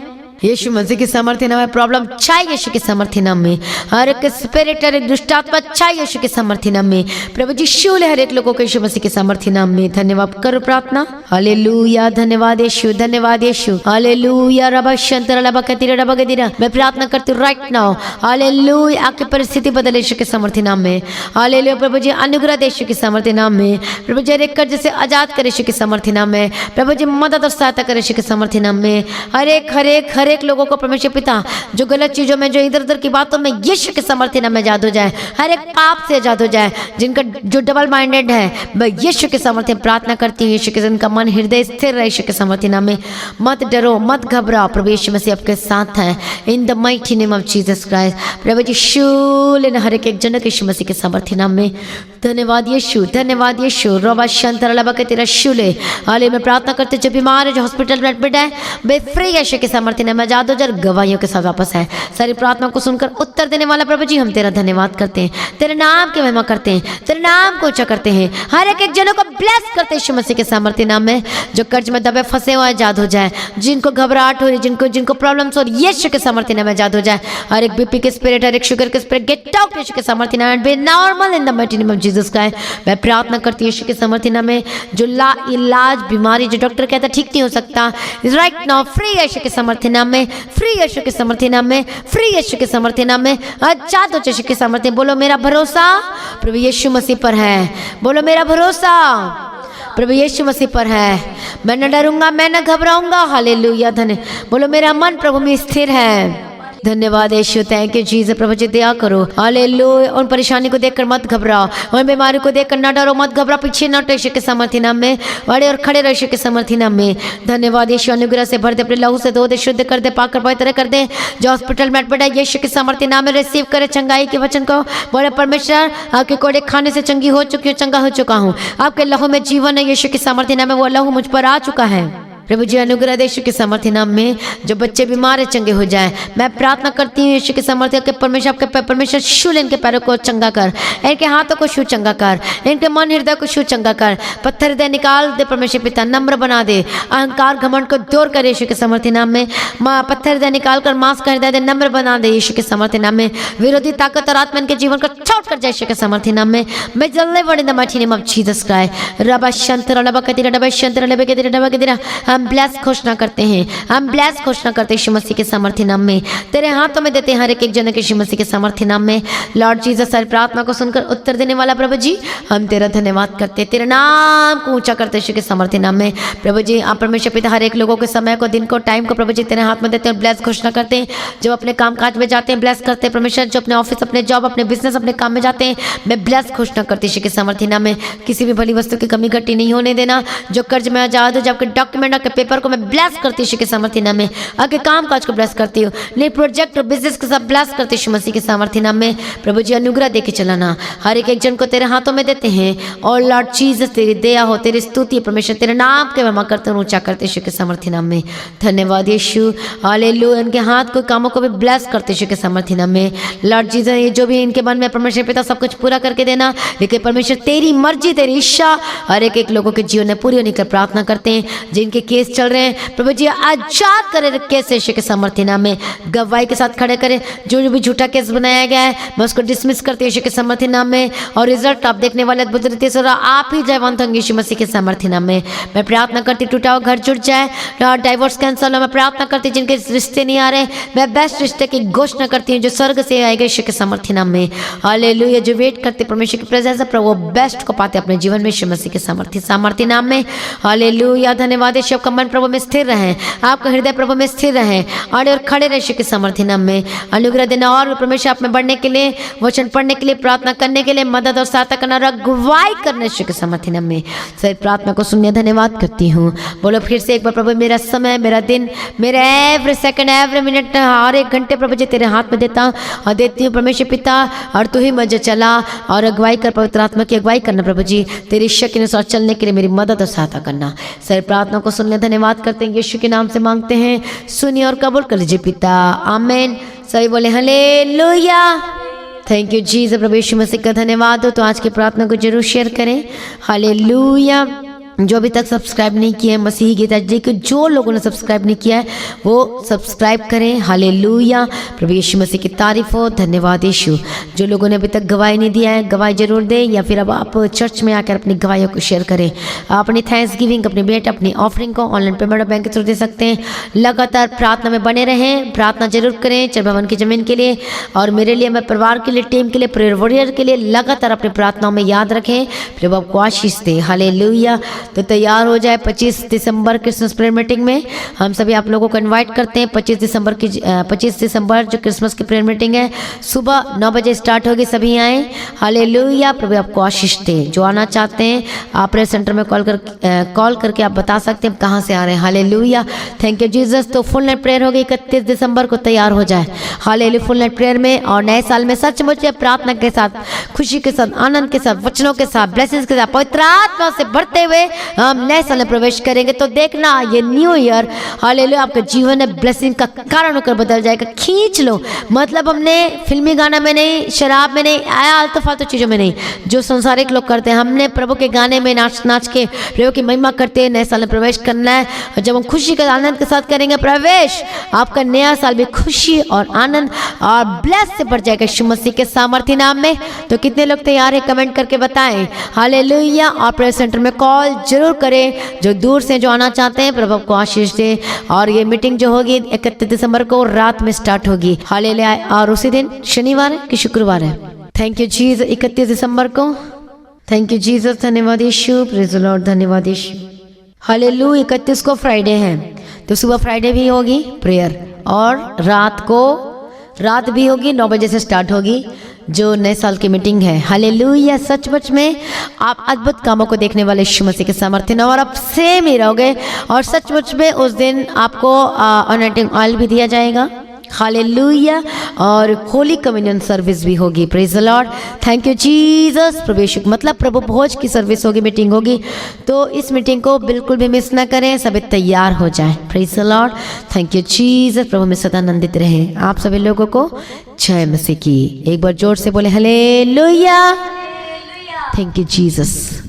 यीशु मसीह के सामर्थ्य नाम में, प्रॉब्लम चाहिए यीशु के सामर्थ्य नाम में। हर एक स्पिरिट, हर एक दुष्ट आत्मा चाहिए यीशु के सामर्थ्य नाम में। प्रभु जी शूल हर एक लोगों को यीशु मसीह के सामर्थ्य नाम में। धन्यवाद करो प्रार्थना। हालेलुया धन्यवाद यीशु, धन्यवाद यीशु। हालेलुया रबा शंतर रबा कतिरा रबा गदिरा। मैं प्रार्थना करती हूँ राइट नाउ, हालेलुया आपकी परिस्थिति बदले यीशु के सामर्थ्य नाम में। हालेलुया प्रभु जी अनुग्रह दे यीशु के सामर्थ्य नाम में। प्रभु जी हर कर जैसे आजाद करे यीशु के सामर्थ्य नाम में। प्रभु जी मदद और सहायता करे यीशु के सामर्थ्य नाम में। हर एक लोगों को परमेश्वर पिता, जो गलत चीजों में, जो इधर उधर की बातों में यीशु के सामर्थ्य नाम में आजाद हो जाए, हर एक पाप से आजाद हो जाए, जिनका जो डबल माइंडेड है मैं यीशु के सामर्थ्य प्रार्थना करती हूँ यीशु के, जिनका मन हृदय स्थिर रहे यीशु के सामर्थ्य नाम में। मत डरो, मत घबराओ, प्रभु यीशु मसीह आपके साथ है। In the mighty name of Jesus Christ. प्रभु जी शूल हर एक जन के यीशु मसीह के सामर्थ्य नाम में। धन्यवाद यीशु, धन्यवाद यीशु। रबा शंतर लबा के तेरा शूले। हाले मैं प्रार्थना करते, जो बीमार है, जो हॉस्पिटल में एडमिट है, बे फ्री यीशु के सामर्थ्य नाम में आजाद हो जाए, गवाहियों के साथ वापस है। सारी प्रार्थना को सुनकर उत्तर देने वाला प्रभु जी, हम तेरा धन्यवाद करते हैं, तेरे नाम की महिमा करते हैं, तेरे नाम को ऊंचा करते हैं। हर एक जनों को ब्लेस करते हैं यीशु मसीह के सामर्थ्य नाम में। जो कर्ज में दबे फंसे हुए आजाद हो जाए, जिनको घबराहट हो रही, जिनको प्रॉब्लम्स हो रही, यीशु के सामर्थ्य नाम में आजाद हो जाए। हर एक बीपी के स्पिरिट, हर एक शुगर के स्पिरिट गेट आउट यीशु के सामर्थ्य नाम में। B normal in the mighty name of Jesus Christ. मैं प्रार्थना करती हूँ यीशु के सामर्थ्य नाम में। जो इलाज बीमारी, जो डॉक्टर कहता ठीक नहीं हो सकता, राइट नाउ फ्री यीशु के सामर्थ्य नाम में, फ्री यीशु के सामर्थ्य नाम में, फ्री यीशु के सामर्थ्य नाम में। आजाद हो यीशु के सामर्थ्य। बोलो मेरा भरोसा प्रभु यीशु मसीह पर है। बोलो मेरा भरोसा प्रभु यीशु मसीह पर है। मैं न डरूंगा, मैं न घबराऊंगा। हालेलुया धन्य। बोलो मेरा मन प्रभु में स्थिर है। धन्यवाद यीशु, थैंक यू जीसस। प्रभु जी दया करो। हालेलुया। उन परेशानी को देखकर मत घबराओ, उन बीमारी को देखकर न डरो, मत घबराओ, पीछे न हटो यीशु के सामर्थ्य नाम में। बड़े और खड़े रहो यीशु के सामर्थ्य नाम में। धन्यवाद यीशु। अनुग्रह से भर दे, अपने लहू से धो दे, शुद्ध कर दे, पाक कर पवित्र कर दे। जो हॉस्पिटल में एडमिट है यीशु के सामर्थ्य नाम में रिसीव करे चंगाई के वचन को। बोले परमेश्वर आपके कोड़े खाने से चंगी हो चुकी हूँ, चंगा हो चुका हूँ। आपके लहू में जीवन है यीशु के सामर्थ्य नाम में। वो लहू मुझ पर आ चुका है। प्रभु जी अनुग्रह दे यीशु के सामर्थ्य नाम में। जो बच्चे बीमार है चंगे हो जाए, मैं प्रार्थना करती हूँ यीशु के सामर्थ्य के परमेश्वर, आपके परमेश्वर शूल इनके पैरों को चंगा कर, इनके हाथों को शू चंगा कर, इनके मन हृदय को शू चंगा कर। पत्थर हृदय निकाल दे परमेश्वर पिता, नम्र बना दे, अहंकार घमंड को दूर कर यीशु के सामर्थ्य नाम में। पत्थर हृदय निकाल कर मांस का हृदय दे, नम्र बना दे यीशु के सामर्थ्य नाम में। विरोधी ताकत और आत्मा इनके जीवन को छोड़ कर जाए यीशु के सामर्थ्य नाम में। मैं जल्दी बड़े the mighty name of Jesus Christ. रबा शंतर रबा कतिरा रबा शंतर रबा कतिरा रबा कतिरा। हम ब्लेस घोषणा करते हैं, हम ब्लेस घोषणा करते हैं यीशु मसीह के सामर्थ्य नाम में। तेरे हाथों में देते हैं हर एक जन के यीशु मसीह के सामर्थ्य नाम में। लॉर्ड जीसस सारी प्रार्थना को सुनकर उत्तर देने वाला प्रभु जी, हम तेरा धन्यवाद करते हैं, तेरे नाम को ऊंचा करते हैं यीशु के सामर्थ्य नाम में। प्रभु जी आप परमेश्वर पिता हर एक लोगों के समय को, दिन को, टाइम को प्रभु जी तेरे हाथ में देते हैं, ब्लेस घोषणा करते हैं। जब अपने काम काज में जाते हैं ब्लेस करते हैं परमेश्वर। जो अपने ऑफिस, अपने जॉब, अपने बिजनेस, अपने काम में जाते हैं, मैं ब्लेस घोषणा करती यीशु के सामर्थ्य नाम में। किसी भी भली वस्तु की कमी घटी नहीं होने देना। जो कर्ज में आजाद हो, जो आपके डॉक्यूमेंट, आपके पेपर को मैं ब्लेस करती यीशु के सामर्थ्य नाम में। आपके काम काज को ब्लेस करती हूँ, नए प्रोजेक्ट और बिजनेस के साथ ब्लेस करते यीशु मसीह के सामर्थ्य नाम में। प्रभु जी अनुग्रह देके चलाना, हर एक जन को तेरे हाथों में देते हैं। और लॉर्ड जीसस तेरी दया हो, तेरी स्तुति परमेश्वर, तेरे नाम के महिमा करते हैं, ऊंचा करते यीशु के सामर्थ्य नाम में। धन्यवाद यीशु। हालेलुया। इनके हाथ को, कामों को भी ब्लेस करते यीशु के सामर्थ्य नाम में। लॉर्ड जीसस ये जो भी इनके मन में परमेश्वर पिता सब कुछ पूरा करके देना। लेकिन परमेश्वर तेरी मर्जी, तेरी इच्छा हर एक लोगों के जीवन में पूरी होने की प्रार्थना करते हैं। जिनके केस चल रहे हैं प्रभु जी आजाद करे केस यीशु के सामर्थ्य नाम में, गवाही के साथ खड़े करें। जो भी झूठा केस बनाया गया है मैं उसको डिसमिस करती हूँ यीशु के सामर्थ्य नाम में, और रिजल्ट आप देखने वाले अद्भुत रीति से आप ही जयवंत होंगे यीशु मसीह के सामर्थ्य नाम में। मैं प्रार्थना करती टूटा हुआ घर जुड़ जाए, डाइवोर्स कैंसल हो। मैं प्रार्थना करती जिनके रिश्ते नहीं आ रहे मैं बेस्ट रिश्ते की घोषणा करती हूँ जो स्वर्ग से आएगा यीशु के सामर्थ्य नाम में। हालेलुया। जो वेट करते परमेश्वर की प्रेजेंस है प्रभु वो बेस्ट को पाते अपने जीवन में यीशु मसीह के सामर्थ्य नाम में। हालेलुया। धन्यवाद यीशु। आपका मन प्रभु में स्थिर रहे, आपका हृदय प्रभु में स्थिर रहे और खड़े रहे यीशु के सामर्थ्य नाम में। अनुग्रह देना और परमेश्वर आप में बढ़ने के लिए, वचन पढ़ने के लिए, प्रार्थना करने के लिए, मदद और सहायता करना और अगुवाई करने यीशु के सामर्थ्य नाम में। सर प्रार्थना को सुनने धन्यवाद करती हूँ। बोलो फिर से एक बार प्रभु मेरा समय, मेरा दिन, मेरा एवरी सेकंड, एवरी मिनट, हर एक घंटे प्रभु जी तेरे हाथ में देता हूँ और देती हूँ परमेश्वर पिता, और तू ही मुझे चला और अगुवाई कर, पवित्र आत्मा की अगुवाई करना प्रभु जी, तेरी इच्छा के अनुसार चलने के लिए मेरी मदद और सहायता करना। सर प्रार्थना को सुनने धन्यवाद करते हैं, यीशु के नाम से मांगते हैं, सुनिए और कबूल कर लीजिए पिता, आमीन। सही बोले हालेलुया। Thank you Jesus. प्रभु यीशु मसीह का धन्यवाद हो। तो आज की प्रार्थना को जरूर शेयर करें। हालेलुया। जो अभी तक सब्सक्राइब नहीं किया है मसीही गीता जी को, जो लोगों ने सब्सक्राइब नहीं किया है वो सब्सक्राइब करें। हालेलुया। प्रभु यीशु मसीह की तारीफ हो। धन्यवाद यीशु। जो लोगों ने अभी तक गवाही नहीं दिया है गवाही जरूर दें, या फिर अब आप चर्च में आकर अपनी गवाहियों को शेयर करें। अपनी थैंक्स गिविंग, अपनी भेंट, अपनी ऑफरिंग को ऑनलाइन पेमेंट और बैंक के थ्रू दे सकते हैं। लगातार प्रार्थना में बने रहें, प्रार्थना जरूर करें चर भवन की जमीन के लिए और मेरे लिए, मैं परिवार के लिए, टीम के लिए, प्रेयर वॉरियर के लिए लगातार अपनी प्रार्थनाओं में याद रखें। प्रभु आपको आशीष दे। हालेलुया। तो तैयार हो जाए 25 दिसंबर क्रिसमस प्रेयर मीटिंग में। हम सभी आप लोगों को इनवाइट करते हैं 25 दिसंबर जो क्रिसमस की प्रेयर मीटिंग है, सुबह 9 बजे स्टार्ट होगी। सभी आए। हालेलुया। प्रभु आपको आशीष दे। जो आना चाहते हैं आप प्रेयर सेंटर में कॉल करके आप बता सकते हैं कहाँ से आ रहे हैं। हालेलुया। Thank you Jesus. तो फुल नाइट प्रेयर होगी 31 दिसंबर को, तैयार हो जाए। हालेलुया। फुल नाइट प्रेयर में और नए साल में सचमुच प्रार्थना के साथ, खुशी के साथ, आनंद के साथ, वचनों के साथ, ब्लेसिंग्स के साथ, पवित्र आत्मा से भरते हुए हम नए साल में प्रवेश करेंगे। तो देखना ये न्यू ईयर हालेलुया आपका जीवन है ब्लेसिंग का कारण होकर बदल जाएगा। खींच लो। मतलब हमने फिल्मी गाना में नहीं, शराब में नहीं, आया आलतू फालतू चीज़ों में नहीं जो संसारिक लोग करते हैं। हमने प्रभु के गाने में नाच के प्रभु की महिमा करते हैं नए साल में प्रवेश करना है। और जब हम खुशी के आनंद के साथ करेंगे प्रवेश, आपका नया साल भी खुशी और आनंद और ब्लेस से भर जाएगा यीशु मसीह के सामर्थ्य नाम में। तो कितने लोग तैयार है कमेंट करके बताएं। हालेलुया। और प्रेयर सेंटर में कॉल जरूर करें। जो दूर से जो आना चाहते हैं प्रभु आपको आशीष दे। और ये मीटिंग जो होगी 31 दिसंबर को रात में स्टार्ट होगी। हालेलुया। और उसी दिन शनिवार है कि शुक्रवार है? Thank you Jesus. 31 दिसंबर को। Thank you Jesus. धन्यवाद यीशु। Praise the Lord. धन्यवाद यीशु। हालेलुया। 31 को फ्राइडे है तो सुबह फ्राइडे भी होगी प्रेयर, और रात भी होगी 9 बजे से स्टार्ट होगी जो नए साल की मीटिंग है। हालेलुया। सचमुच में आप अद्भुत कामों को देखने वाले यीशु मसीह के सामर्थ्य न, और आप सेम ही रहोगे। और सचमुच में उस दिन आपको अनॉइंटिंग ऑयल भी दिया जाएगा। हालेलुया। और होली कम्युनियन सर्विस भी होगी। Praise the Lord. Thank you Jesus. प्रवेश मतलब प्रभु भोज की सर्विस होगी, मीटिंग होगी। तो इस मीटिंग को बिल्कुल भी मिस ना करें, सभी तैयार हो जाए। Praise the Lord. Thank you Jesus. प्रभु में सदा आनंदित रहे। आप सभी लोगों को जय मसीह की। एक बार जोर से बोले हालेलुया। Thank you Jesus.